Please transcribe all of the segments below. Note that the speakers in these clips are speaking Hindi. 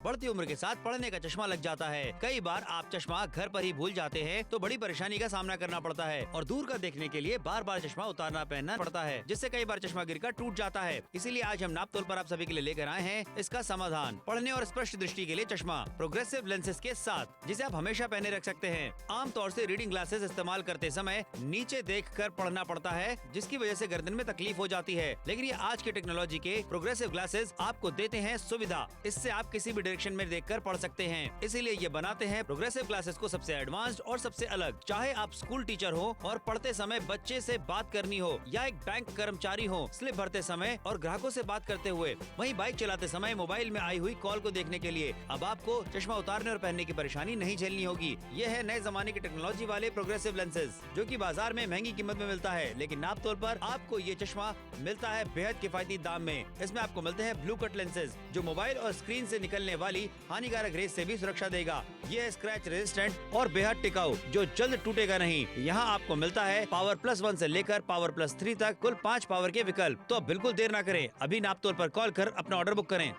बढ़ती उम्र के साथ पढ़ने का चश्मा लग जाता है। कई बार आप चश्मा घर पर ही भूल जाते हैं तो बड़ी परेशानी का सामना करना पड़ता है और दूर का देखने के लिए बार बार चश्मा उतारना पहनना पड़ता है, जिससे कई बार चश्मा गिरकर टूट जाता है। इसीलिए आज हम नापतोल पर आप सभी के लिए लेकर आए हैं इसका समाधान, पढ़ने और स्पष्ट दृष्टि के लिए चश्मा प्रोग्रेसिव लेंसेज के साथ, जिसे आप हमेशा पहने रख सकते हैं। आमतौर से रीडिंग ग्लासेस इस्तेमाल करते समय नीचे देखकर पढ़ना पड़ता है, जिसकी वजह से गर्दन में तकलीफ हो जाती है। लेकिन ये आज की टेक्नोलॉजी के प्रोग्रेसिव ग्लासेस आपको देते हैं सुविधा। इससे आप किसी भी डायरेक्शन में देखकर पढ़ सकते हैं। इसीलिए ये बनाते हैं प्रोग्रेसिव ग्लासेस को सबसे एडवांस्ड और सबसे अलग। चाहे आप स्कूल टीचर हो और पढ़ते समय बच्चे से बात करनी हो, या एक बैंक कर्मचारी हो स्लिप भरते समय और ग्राहकों से बात करते हुए, वहीं बाइक चलाते समय मोबाइल में आई हुई कॉल को देखने के लिए अब आपको चश्मा उतारने और पहनने की परेशानी नहीं झेलनी होगी। ये है नए जमाने की टेक्नोलॉजी वाले प्रोग्रेसिव लेंसेज, जो कि बाजार में महंगी कीमत में मिलता है, लेकिन नापतोल पर आपको ये चश्मा मिलता है बेहद किफायती दाम में। इसमें आपको मिलते हैं ब्लू कट लेंसेज, जो मोबाइल और स्क्रीन से निकलने वाली हानिकारक रेस से भी सुरक्षा देगा। ये है स्क्रैच रेजिस्टेंट और बेहद टिकाऊ, जो जल्द टूटेगा नहीं। यहाँ आपको मिलता है पावर +1 से लेकर पावर +3 तक कुल 5 पावर के विकल्प। तो अब बिल्कुल देर ना करें, अभी नापतोल पर कॉल कर अपना ऑर्डर बुक करें।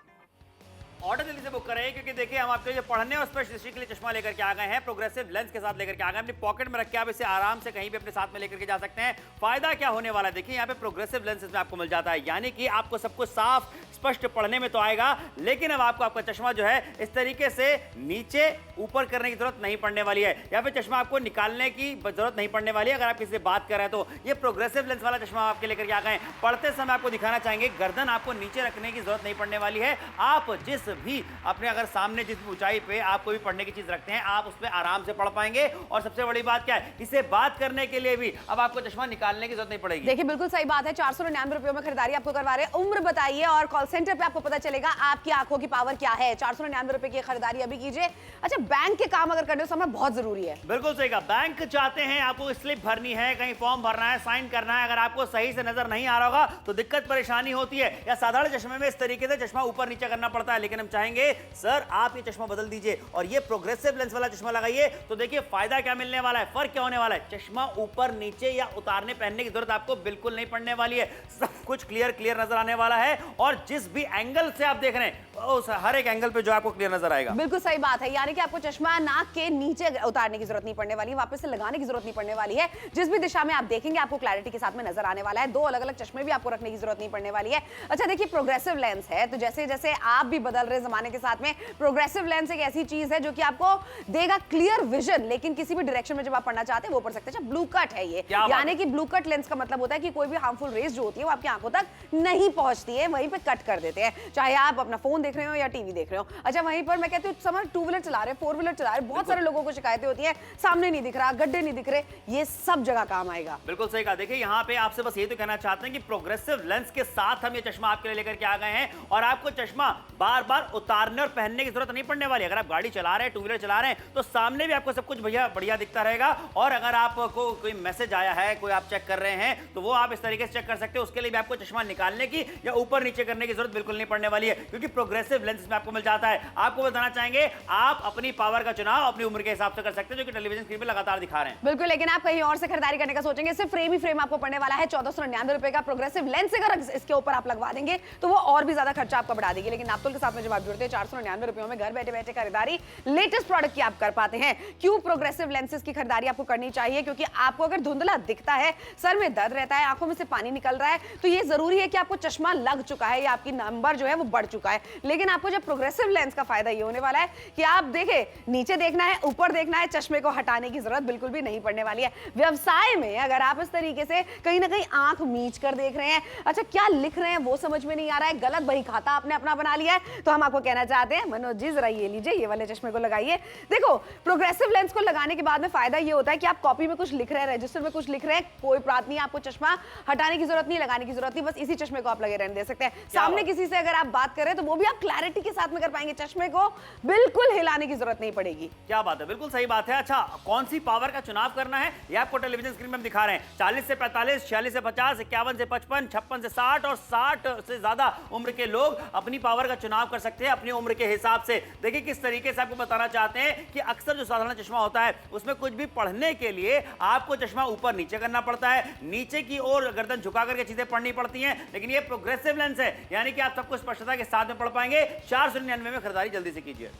ऑर्डर जल्दी से बुक करें, क्योंकि देखिए हम आपके लिए पढ़ने और स्पष्ट दृष्टि के लिए चश्मा लेकर के आ गए हैं, प्रोग्रेसिव लेंस के साथ लेकर के आ गए हैं। अपनी पॉकेट में रख के आप इसे आराम से कहीं भी अपने साथ में लेकर के जा सकते हैं। फायदा क्या होने वाला है, देखिए यहाँ पे प्रोग्रेसिव लेंस में आपको मिल जाता है, यानी कि आपको सब कुछ साफ स्पष्ट पढ़ने में तो आएगा, लेकिन अब आपको आपका चश्मा जो है इस तरीके से नीचे ऊपर करने की जरूरत नहीं पड़ने वाली है, या फिर चश्मा आपको निकालने की जरूरत नहीं पड़ने वाली है। अगर आप किसी से बात कर रहे हैं तो ये प्रोग्रेसिव लेंस वाला चश्मा आपके लेकर के आ गए हैं। पढ़ते समय आपको दिखाना चाहेंगे, गर्दन आपको नीचे रखने की जरूरत नहीं पड़ने वाली है। आप जिस भी अपने अगर सामने जिस ऊंचाई पे आप कोई भी पढ़ने की चीज रखते हैं, आप उस पर आराम से पढ़ पाएंगे। और सबसे बड़ी बात क्या है, इसे बात करने के लिए भी अब आपको चश्मा निकालने की जरूरत नहीं पड़ेगी। देखिए बिल्कुल सही बात है, 499 रुपयों में खरीदारी आपको करवा रहे हैं। उम्र बताइए और कॉल सेंटर पे आपको पता चलेगा आपकी आंखों की पावर क्या है। 499 रुपए की खरीदारी अभी कीजिए। अच्छा, बैंक के काम अगर करने समय बहुत जरूरी है। बिल्कुल सही कहा, बैंक चाहते हैं, आपको स्लिप भरनी है, कहीं फॉर्म भरना है, साइन करना है, अगर आपको सही से नजर नहीं आ रहा होगा तो दिक्कत परेशानी होती है। या साधारण चश्मे में इस तरीके से चश्मा ऊपर नीचे करना पड़ता है, लेकिन हम चाहेंगे सर आप ये चश्मा बदल दीजिए और ये प्रोग्रेसिव लेंस वाला चश्मा लगाइए। तो देखिए फायदा क्या मिलने वाला है, फर्क क्या होने वाला है। चश्मा ऊपर नीचे या उतारने पहनने की जरूरत आपको बिल्कुल नहीं पड़ने वाली है। सब कुछ क्लियर नजर आने वाला है, और जिस भी एंगल से आप देख रहे हैं उस हर एक एंगल पे जो आपको क्लियर नजर आएगा। बिल्कुल सही बात है, यानी कि आपको चश्मा नाक के नीचे उतारने की जरूरत नहीं पड़ने वाली, वापस से लगाने की जरूरत नहीं पड़ने वाली है। जिस भी दिशा में आप देखेंगे आपको क्लैरिटी के साथ में नजर आने वाला है। 2 अलग अलग चश्मे भी आपको रखने की जरूरत नहीं पड़ने वाली है। अच्छा देखिए, प्रोग्रेसिव लेंस है तो जैसे जैसे आप भी बदल रहे जमाने के साथ में, प्रोग्रेसिव लेंस एक ऐसी चीज है जो कि आपको देगा क्लियर विजन, लेकिन किसी भी डायरेक्शन में जब आप पढ़ना चाहते हैं वो पढ़ सकते हैं। ब्लू कट है ये, यानी कि ब्लू कट लेंस का मतलब होता है कि कोई भी हार्मफुल रेज जो होती है वो आपकी आंखों तक नहीं पहुंचती है, वहीं पे कट कर देते हैं, चाहे आप अपना फोन देख रहे हो या टीवी देख रहे हो। अच्छा, वहीं पर मैं कहती हूँ समय 2 व्हीलर चला रहे, 4 व्हीलर चला रहे, बहुत सारे लोगों को शिकायतें होती है, सामने नहीं दिख रहा, गड्ढे नहीं दिख रहे, ये सब जगह काम आएगा। बिल्कुल सही कहा। देखिए यहाँ पे आपसे बस ये तो कहना चाहते हैं कि प्रोग्रेसिव लेंस के साथ हम ये चश्मा आपके लिए लेकर के आ गए हैं, और आपको चश्मा बार बार उतारने और पहनने की जरूरत नहीं पड़ने वाली। अगर आप गाड़ी चला रहे हैं, 2 व्हीलर चला रहे हैं, तो सामने भी आपको सब कुछ भैया बढ़िया दिखता रहेगा। और अगर आपको कोई मैसेज आया है, कोई आप चेक कर रहे हैं, तो वो आप इस तरीके से चेक कर सकते हो। उसके लिए भी आपको चश्मा निकालने की या ऊपर नीचे करने की जरूरत बिल्कुल नहीं पड़ने वाली है, क्योंकि प्रोग्रेसिव लेंस में आपको मिल जाता है। आपको बताना चाहेंगे आप अपनी पावर का चुनाव अपनी उम्र के हिसाब से कर सकते हैं, जो कि टेलीविजन स्क्रीन पे लगातार दिखा रहे हैं। बिल्कुल, लेकिन आप कहीं और से खरीदारी करने का सोचेंगे, सिर्फ फ्रेम ही फ्रेम आपको पड़ने वाला है 1499 रुपए का। प्रोग्रेसिव लेंस अगर इसके ऊपर आप लगवा देंगे तो वो और भी ज्यादा खर्चा आपका बढ़ा देगी, लेकिन नापतोल के साथ में जब आप जुड़ते हैं 499 रुपयों में घर बैठे बैठे खरीदारी लेटेस्ट प्रोडक्ट की आप कर पाते हैं। क्यों प्रोग्रेसिव लेंसेज की खरीदारी आपको करनी चाहिए, क्योंकि आपको अगर धुंधला दिखता है, सर में दर्द रहता है, आंखों में से पानी निकल रहा है, तो ये जरूरी है कि आपको चश्मा लग चुका है या आपकी नंबर जो है वो बढ़ चुका है। लेकिन आपको जब प्रोग्रेसिव लेंस का फायदा ये होने वाला है कि आप देखें, नीचे देखना है, ऊपर देखना है, चश्मे को हटाने की जरूरत बिल्कुल भी नहीं पड़ने वाली है। व्यवसाय में अगर आप इस तरीके से कहीं ना कहीं आंख मीच कर देख रहे हैं, अच्छा क्या लिख रहे हैं वो समझ में नहीं आ रहा है, गलत बही खाता आपने अपना बना लिया है, तो हम आपको कहना चाहते हैं मनोज जी जरा ये लीजिए, ये वाले चश्मे को लगाइए। देखो, प्रोग्रेसिव लेंस को लगाने के बाद में फायदा ये होता है कि आप कॉपी में कुछ लिख रहे हैं, रजिस्टर में कुछ लिख रहे हैं, कोई बात नहीं, आपको चश्मा हटाने की जरूरत नहीं, लगाने की जरूरत नहीं, बस इसी चश्मे को आप लगे रहने दे सकते हैं। सामने किसी से अगर आप बात करें तो वो भी आप क्लैरिटी के साथ में कर पाएंगे, चश्मे को बिल्कुल हिलाने की जरूरत नहीं पड़ेगी। क्या बात है, बिल्कुल सही बात है। अच्छा, कौन सी पावर का चुनाव करना है ये आपको टेलीविजन स्क्रीन में हम दिखा रहे हैं। 40 से 45, 46 से 50, 51 से 55, 56 से 60 और 60 से ज्यादा उम्र के लोग अपनी पावर का चुनाव कर सकते हैं अपनी उम्र के हिसाब से। देखिए किस तरीके से आपको बताना चाहते हैं कि अक्सर जो साधारण चश्मा होता है उसमें कुछ भी पढ़ने के लिए आपको चश्मा ऊपर नीचे करना पड़ता है, नीचे की ओर गर्दन झुका करके चीजें पढ़नी पड़ती हैं। लेकिन ये प्रोग्रेसिव लेंस है, यानी कि आप सबको स्पष्टता के साथ में पढ़ पाएंगे। 499 में खरीदारी जल्दी से कीजिए।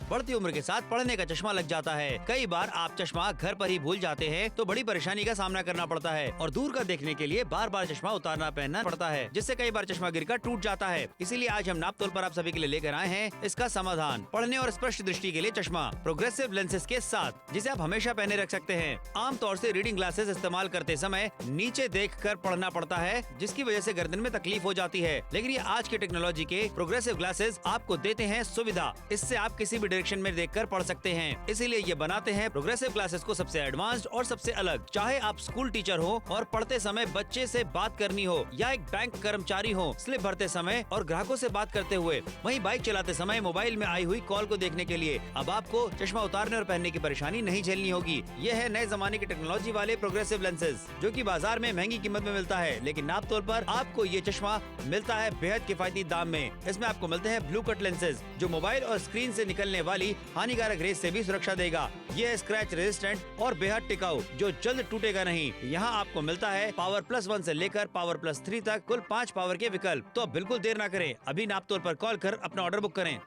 बढ़ती उम्र के साथ पढ़ने का चश्मा लग जाता है। कई बार आप चश्मा घर पर ही भूल जाते हैं तो बड़ी परेशानी का सामना करना पड़ता है और दूर का देखने के लिए बार बार चश्मा उतारना पहनना पड़ता है, जिससे कई बार चश्मा गिरकर टूट जाता है। इसीलिए आज हम नापतोल पर आप सभी के लिए लेकर आए हैं इसका समाधान, पढ़ने और स्पष्ट दृष्टि के लिए चश्मा प्रोग्रेसिव लेंसेज के साथ, जिसे आप हमेशा पहने रख सकते हैं। आमतौर से रीडिंग ग्लासेस इस्तेमाल करते समय नीचे देख कर पढ़ना पड़ता है, जिसकी वजह से गर्दन में तकलीफ हो जाती है। लेकिन ये आज की टेक्नोलॉजी के प्रोग्रेसिव ग्लासेस आपको देते हैं सुविधा। इससे आप किसी भी डायरेक्शन में देखकर पढ़ सकते हैं। इसीलिए ये बनाते हैं प्रोग्रेसिव क्लासेस को सबसे एडवांस्ड और सबसे अलग। चाहे आप स्कूल टीचर हो और पढ़ते समय बच्चे से बात करनी हो, या एक बैंक कर्मचारी हो स्लिप भरते समय और ग्राहकों से बात करते हुए, वहीं बाइक चलाते समय मोबाइल में आई हुई कॉल को देखने के लिए अब आपको चश्मा उतारने और पहनने की परेशानी नहीं झेलनी होगी। ये है नए जमाने की टेक्नोलॉजी वाले प्रोग्रेसिव लेंसेज, जो कि बाजार में महंगी कीमत में मिलता है, लेकिन नापतोल पर आपको ये चश्मा मिलता है बेहद किफायती दाम में। इसमें आपको मिलते हैं ब्लू कट लेंसेज, जो मोबाइल और स्क्रीन से निकलने वाली हानिकारक रेस से भी सुरक्षा देगा। ये है स्क्रैच रेजिस्टेंट और बेहद टिकाऊ, जो जल्द टूटेगा नहीं। यहाँ आपको मिलता है पावर +1 से लेकर पावर +3 तक कुल 5 पावर के विकल्प। तो अब बिल्कुल देर ना करें, अभी नापतोल पर कॉल कर अपना ऑर्डर बुक करें।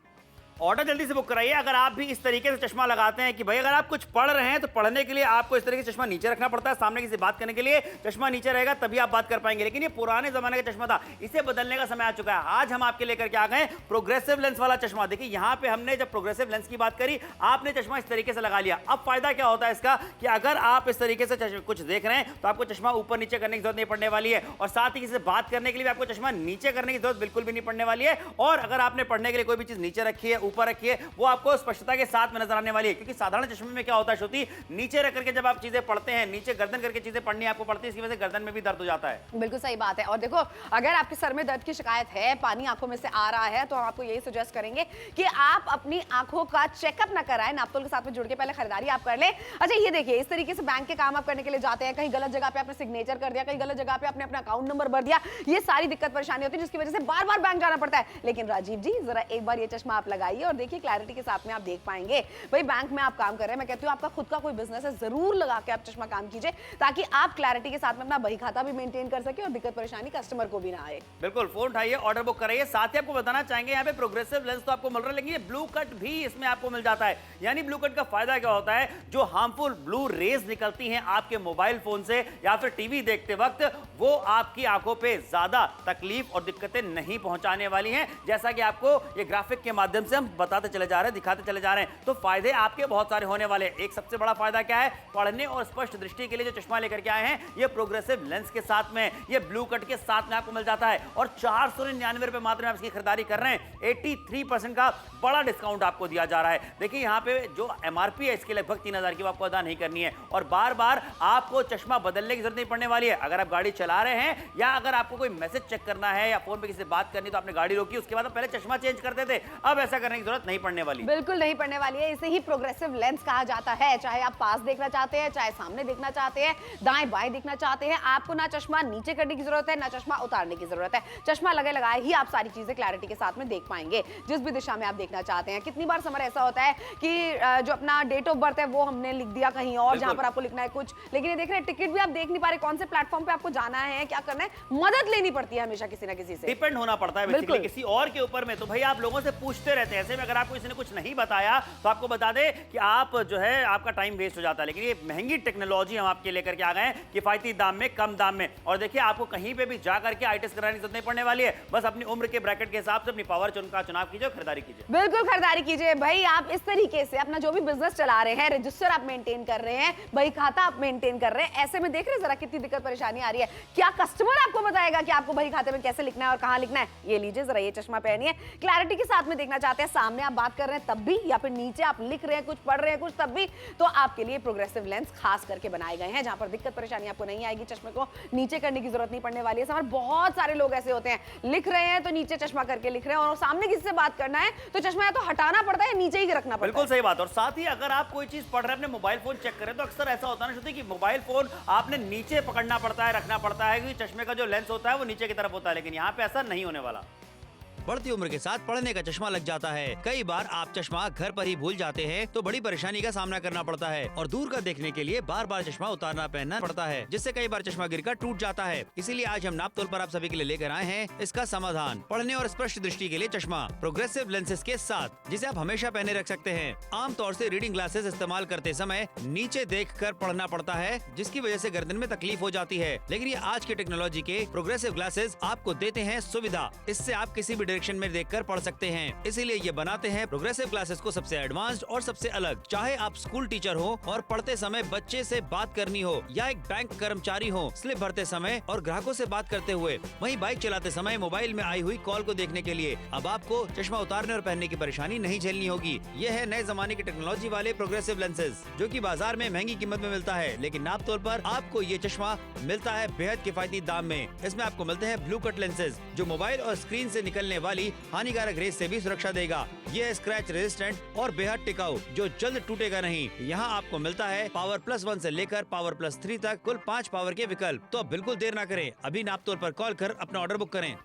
ऑर्डर जल्दी से बुक कराइए। अगर आप भी इस तरीके से चश्मा लगाते हैं कि भाई अगर आप कुछ पढ़ रहे हैं तो पढ़ने के लिए आपको इस तरीके से चश्मा नीचे रखना पड़ता है, सामने किसी से बात करने के लिए चश्मा नीचे रहेगा तभी आप बात कर पाएंगे, लेकिन ये पुराने जमाने का चश्मा था, इसे बदलने का समय आ चुका है। आज हम आपके लेकर के आ गए प्रोग्रेसिव लेंस वाला चश्मा। देखिए यहाँ पे हमने जब प्रोग्रेसिव लेंस की बात करी, आपने चश्मा इस तरीके से लगा लिया। अब फायदा क्या होता है इसका कि अगर आप इस तरीके से कुछ देख रहे हैं तो आपको चश्मा ऊपर नीचे करने की जरूरत नहीं पड़ने वाली है, और साथ ही किसी से बात करने के लिए आपको चश्मा नीचे करने की जरूरत बिल्कुल भी नहीं पड़ने वाली है। और अगर आपने पढ़ने के लिए कोई भी चीज नीचे रखी है, ऊपर रखी है, वो आपको स्पष्टता के साथ में नजर आने वाली है। क्योंकि साधारण चश्मे में क्या होता है श्रुति, नीचे रख करके जब आप चीजें पढ़ते हैं, नीचे गर्दन करके चीजें पढ़नी आपको पड़ती है, इसकी वजह से गर्दन में भी दर्द हो जाता है। बिल्कुल सही बात है। और देखो, अगर आपके सर में दर्द की शिकायत है, पानी आंखों में से आ रहा है, तो हम आपको यही सजेस्ट करेंगे कि आप अपनी आंखों का चेकअप ना कराएं, नापतोल के साथ में जुड़ के पहले खरीदारी आप कर लें। अच्छा ये देखिए, इस तरीके से बैंक के काम आप करने के लिए जाते हैं, कहीं गलत जगह पे आपने सिग्नेचर कर दिया, कहीं गलत जगह पे आपने अपना अकाउंट नंबर भर दिया, ये सारी दिक्कत परेशानी होती है, जिसकी वजह से बार बार बैंक जाना पड़ता है। लेकिन राजीव जी, जरा एक बार ये चश्मा आप लगाइए और देखिए, क्लैरिटी के साथ में आप देख पाएंगे। भाई बैंक में आप काम कर रहे हैं, मैं कहती हूँ आपका खुद का कोई बिजनेस है, जरूर लगा के आप चश्मा काम कीजिए, ताकि आप क्लैरिटी के साथ में अपना बही खाता भी मेंटेन कर सके और दिक्कत परेशानी कस्टमर को भी ना आए। बिल्कुल, फोन उठाइए, ऑर्डर बुक कराइए। साथ ही आपको बताना चाहेंगे, यहाँ पे प्रोग्रेसिव लेंस तो आपको मिल रहा है, लेकिन ये ब्लू कट भी इसमें आपको मिल जाता है। यानी ब्लू कट का फायदा क्या होता है, जो हार्मफुल ब्लू रेज निकलती हैं आपके मोबाइल फोन से या फिर टीवी देखते वक्त, वो आपकी आंखों पे ज्यादा तकलीफ और दिक्कतें नहीं पहुंचाने वाली हैं। जैसा कि आपको ये ग्राफिक के माध्यम से हम बताते चले जा रहे हैं, दिखाते चले जा रहे हैं, तो फायदे आपके बहुत सारे होने वाले हैं। एक सबसे बड़ा फायदा क्या है, पढ़ने और स्पष्ट दृष्टि के लिए जो चश्मा लेकर के आए हैं, ये प्रोग्रेसिव लेंस के साथ में, ये ब्लू कट के साथ में आपको मिल जाता है, और 499 रुपए मात्र में आप इसकी खरीदारी कर रहे हैं। 83% का बड़ा डिस्काउंट आपको दिया जा रहा है। देखिए यहाँ पे जो एमआरपी है इसके लगभग 3000 की, वो आपको अदा नहीं करनी है, और बार बार आपको चश्मा बदलने की जरूरत नहीं पड़ने वाली है। अगर आप गाड़ी चला रहे हैं या अगर आपको कोई मैसेज चेक करना है या फोन पे किसी से बात करनी, तो आपने गाड़ी रोकी, उसके बाद आप पहले चश्मा चेंज करते थे, अब ऐसा करने की जरूरत नहीं पड़ने वाली। बिल्कुल नहीं पड़ने वाली है। इसे ही प्रोग्रेसिव लेंस कहा जाता है। चाहे आप पास देखना चाहते हैं, चाहे सामने देखना चाहते हैं, दाएं बाएं देखना चाहते हैं, आपको ना चश्मा नीचे करने की जरूरत है, ना चश्मा उतारने की जरूरत है। चश्मा लगे लगाए ही आप सारी चीजें क्लैरिटी के साथ में देख पाएंगे, जिस भी दिशा में आप देखना चाहते हैं। कितनी बार समय ऐसा होता है कि जो अपना डेट ऑफ बर्थ है वो हमने लिख दिया कहीं और, जहां पर आपको लिखना है कुछ, लेकिन ये देख रहे हैं टिकट भी आप देख नहीं पा रहे, कौन से प्लेटफॉर्म पे आपको जाना है, क्या करना है, मदद लेनी पड़ती है हमेशा किसी ना किसी से, डिपेंड होना पड़ता है बेसिकली किसी और के ऊपर में। तो भाई आप लोगों से पूछते रहते हैं, ऐसे में अगर आपको किसी ने कुछ नहीं बताया तो आपको बता दे कि आप जो है आपका टाइम वेस्ट हो जाता है। लेकिन ये महंगी टेक्नोलॉजी हम आपके लेकर के आ गए हैं, किफायती दाम में, कम दाम में। और देखिए आपको कहीं पे भी जा करके आई टेस्ट कराने की जरूरत नहीं पड़ने वाली है, बस अपनी उम्र के ब्रैकेट के हिसाब से अपनी पावर का चुनाव कीजिए, खरीदारी कीजिए। बिल्कुल खरीदारी कीजिए भाई। आप इस तरीके से अपना जो भी बिजनेस चला रहे हैं, रजिस्टर आप मेंटेन कर रहे हैं, बही खाता आप मेंटेन कर रहे हैं, ऐसे में देख रहे हैं जरा कितनी दिक्कत परेशानी आ रही है। क्या कस्टमर आपको बताएगा कि आपको बही खाते में कैसे लिखना है और कहां लिखना है? ये लीजिए जरा, ये चश्मा पहनिए, क्लैरिटी के साथ में देखना चाहते हैं, सामने आप बात कर रहे हैं तब भी, या फिर नीचे आप लिख रहे हैं कुछ, पढ़ रहे हैं कुछ, तब भी, तो आपके लिए प्रोग्रेसिव लेंस खास करके बनाए गए हैं, जहां पर दिक्कत परेशानी आपको नहीं आएगी। चश्मे को नीचे करने की जरूरत नहीं पड़ने वाली है। समझ, बहुत सारे लोग ऐसे होते हैं, लिख रहे हैं तो नीचे चश्मा करके लिख रहे हैं, और सामने किसी से बात करना है तो चश्मा या तो हटाना पड़ता है या नीचे ही रखना पड़ता है। बिल्कुल सही बात। और साथ ही अगर आप कोई चीज पढ़ रहे हैं, अपने मोबाइल फोन चेक करें, तो अक्सर ऐसा होता है ना कि मोबाइल फोन आपने नीचे पकड़ना पड़ता है, रखना पड़ता है, क्योंकि चश्मे का जो लेंस होता है वो नीचे की तरफ होता है, लेकिन यहाँ पे ऐसा नहीं होने वाला। बढ़ती उम्र के साथ पढ़ने का चश्मा लग जाता है। कई बार आप चश्मा घर पर ही भूल जाते हैं तो बड़ी परेशानी का सामना करना पड़ता है और दूर का देखने के लिए बार बार चश्मा उतारना पहनना पड़ता है, जिससे कई बार चश्मा गिरकर टूट जाता है। इसीलिए आज हम नापतोल पर आप सभी के लिए लेकर आए हैं इसका समाधान, पढ़ने और स्पष्ट दृष्टि के लिए चश्मा प्रोग्रेसिव लेंसेज के साथ, जिसे आप हमेशा पहने रख सकते हैं। आमतौर से रीडिंग ग्लासेस इस्तेमाल करते समय नीचे देखकर पढ़ना पड़ता है, जिसकी वजह से गर्दन में तकलीफ हो जाती है। लेकिन ये आज के टेक्नोलॉजी के प्रोग्रेसिव ग्लासेस आपको देते हैं सुविधा। इससे आप किसी भी डायरेक्शन में देखकर पढ़ सकते हैं। इसीलिए ये बनाते हैं प्रोग्रेसिव ग्लासेस को सबसे एडवांस्ड और सबसे अलग। चाहे आप स्कूल टीचर हो और पढ़ते समय बच्चे से बात करनी हो, या एक बैंक कर्मचारी हो स्लिप भरते समय और ग्राहकों से बात करते हुए, वहीं बाइक चलाते समय मोबाइल में आई हुई कॉल को देखने के लिए अब आपको चश्मा उतारने और पहनने की परेशानी नहीं झेलनी होगी। ये है नए जमाने की टेक्नोलॉजी वाले प्रोग्रेसिव लेंसेज, जो कि बाजार में महंगी कीमत में मिलता है, लेकिन नापतोल पर आपको ये चश्मा मिलता है बेहद किफायती दाम में। इसमें आपको मिलते हैं ब्लू कट लेंसेज, जो मोबाइल और स्क्रीन से निकलने वाली हानिकारक रेस से भी सुरक्षा देगा। ये है स्क्रैच रेजिस्टेंट और बेहद टिकाऊ, जो जल्द टूटेगा नहीं। यहाँ आपको मिलता है पावर +1 से लेकर पावर +3 तक कुल 5 पावर के विकल्प। तो अब बिल्कुल देर ना करें, अभी नापतोल पर कॉल कर अपना ऑर्डर बुक करें।